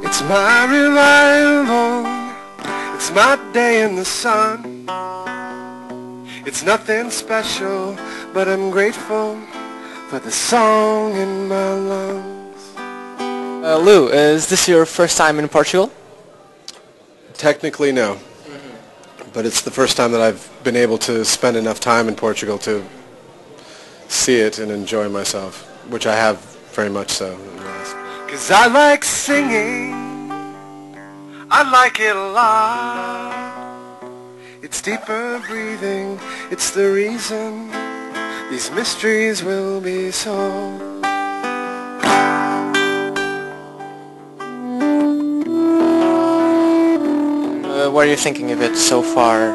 It's my revival. It's my day in the sun. It's nothing special, but I'm grateful for the song in my lungs. Lou, is this your first time in Portugal? Technically, no. But it's the first time that I've been able to spend enough time in Portugal to see it and enjoy myself, which I have very much so. 'Cause I like singing, I like it a lot. It's deeper breathing, it's the reason these mysteries will be solved. What are you thinking of it so far?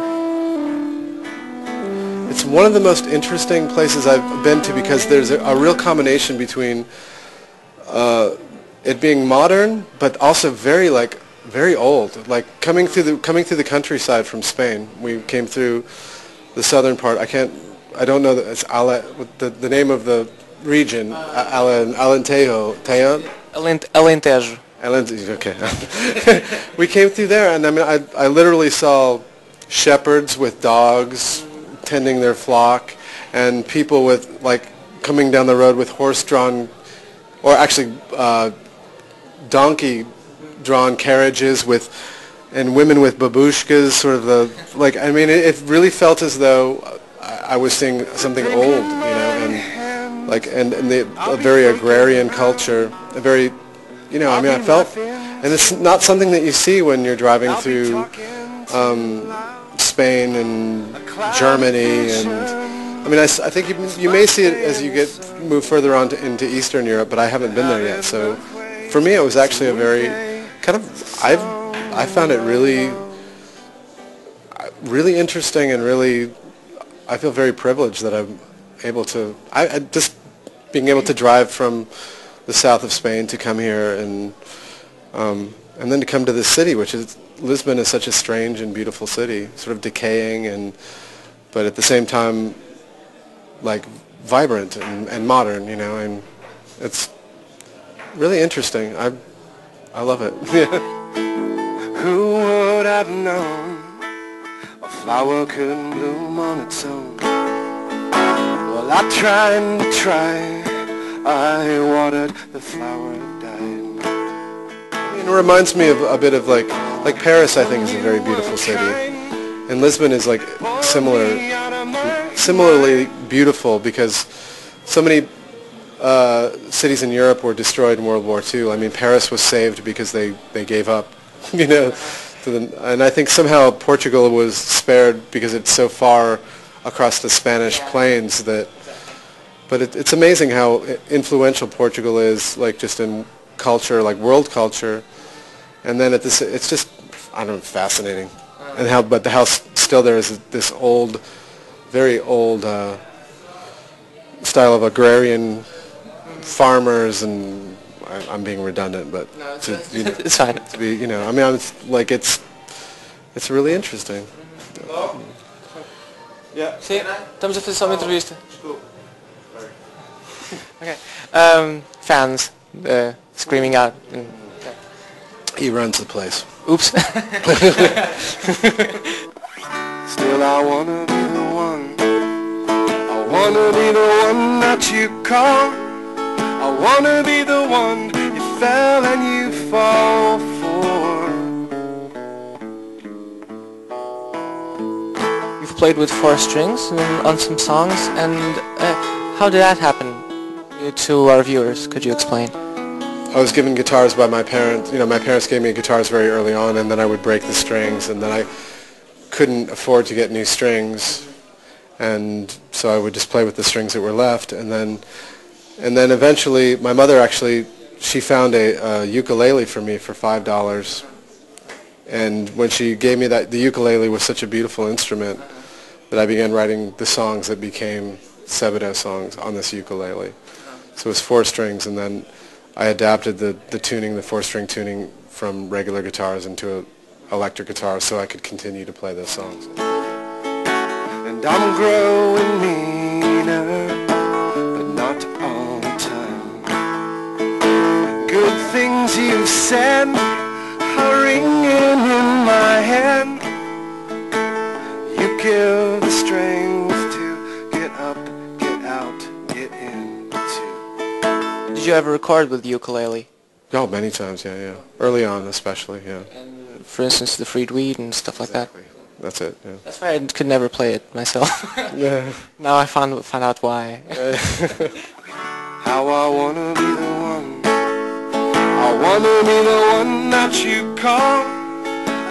It's one of the most interesting places I've been to because there's a real combination between it being modern but also very old. Like coming through the countryside from Spain. We came through the southern part. I don't know that it's the name of the region. Alentejo. Alentejo. Okay. We came through there, and I mean, I literally saw shepherds with dogs tending their flock, and people with coming down the road with horse-drawn, or actually donkey-drawn carriages and women with babushkas, sort of I mean, it really felt as though I was seeing something old, and a very agrarian culture, a very. I mean, I felt, and it's not something that you see when you're driving through Spain and Germany, and I mean, I think you may see it as you move further on into Eastern Europe, but I haven't been there yet. So, for me, it was actually a very kind of I found it really, really interesting, and really, I feel very privileged that I'm able to. Just being able to drive from the south of Spain to come here and then to come to this city, which is Lisbon is such a strange and beautiful city, sort of decaying but at the same time vibrant and modern, and it's really interesting. I love it. Who would have known a flower couldn't bloom on its own? Well, I tried. I watered the flower, died. It reminds me of a bit of like Paris. I think is a very beautiful city, and Lisbon is similarly beautiful because so many cities in Europe were destroyed in World War II. I mean, Paris was saved because they gave up, and I think somehow Portugal was spared because it's so far across the Spanish plains that. But it's amazing how influential Portugal is, just in culture, world culture, and then it's just, I don't know, fascinating, but the house still there is this old, very old style of agrarian farmers, and I'm being redundant, but no, it's fine. To be, I mean, it's really interesting. Yeah. Sim, estamos a fazer só uma entrevista. Okay. Fans screaming out. He runs the place. Oops. Still, I wanna be the one. I wanna be the one that you call. I wanna be the one you fell and you fall for. You've played with 4 strings on some songs, and how did that happen? To our viewers, could you explain? I was given guitars by my parents. My parents gave me guitars very early on, and then I would break the strings, and then I couldn't afford to get new strings, and so I would just play with the strings that were left, and then eventually my mother she found a ukulele for me for $5, and when she gave me that, the ukulele was such a beautiful instrument that I began writing the songs that became Sebado songs on this ukulele. So it was 4 strings, and then I adapted the tuning, the 4-string tuning, from regular guitars into electric guitars so I could continue to play those songs. And I'm growing meaner, but not all the time. Good things you've send a ringing in my hand. You give the strength to get up, get out, get into. Did you ever record with the ukulele? Oh, many times, yeah. Early on, especially, yeah. And for instance, the freed weed and stuff like that. That's it, yeah. That's why I could never play it myself. Yeah. Now I found out why. How I wanna be the one. I wanna be the one that you call.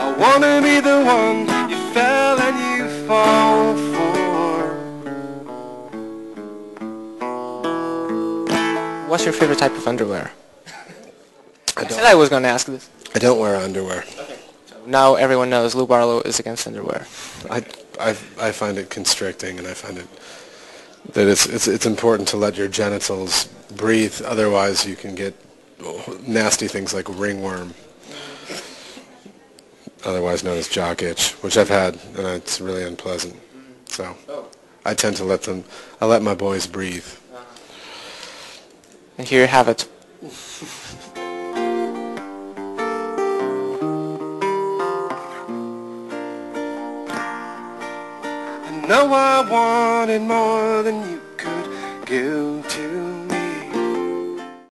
I wanna be the one you fell and you fall for. What's your favorite type of underwear? I said I was going to ask this. I don't wear underwear. Okay. So now everyone knows Lou Barlow is against underwear. I find it constricting, and I find it that it's important to let your genitals breathe. Otherwise, you can get nasty things like ringworm, otherwise known as jock itch, which I've had, and it's really unpleasant. So I tend to let my boys breathe. And here you have it. I know I wanted more than you could give to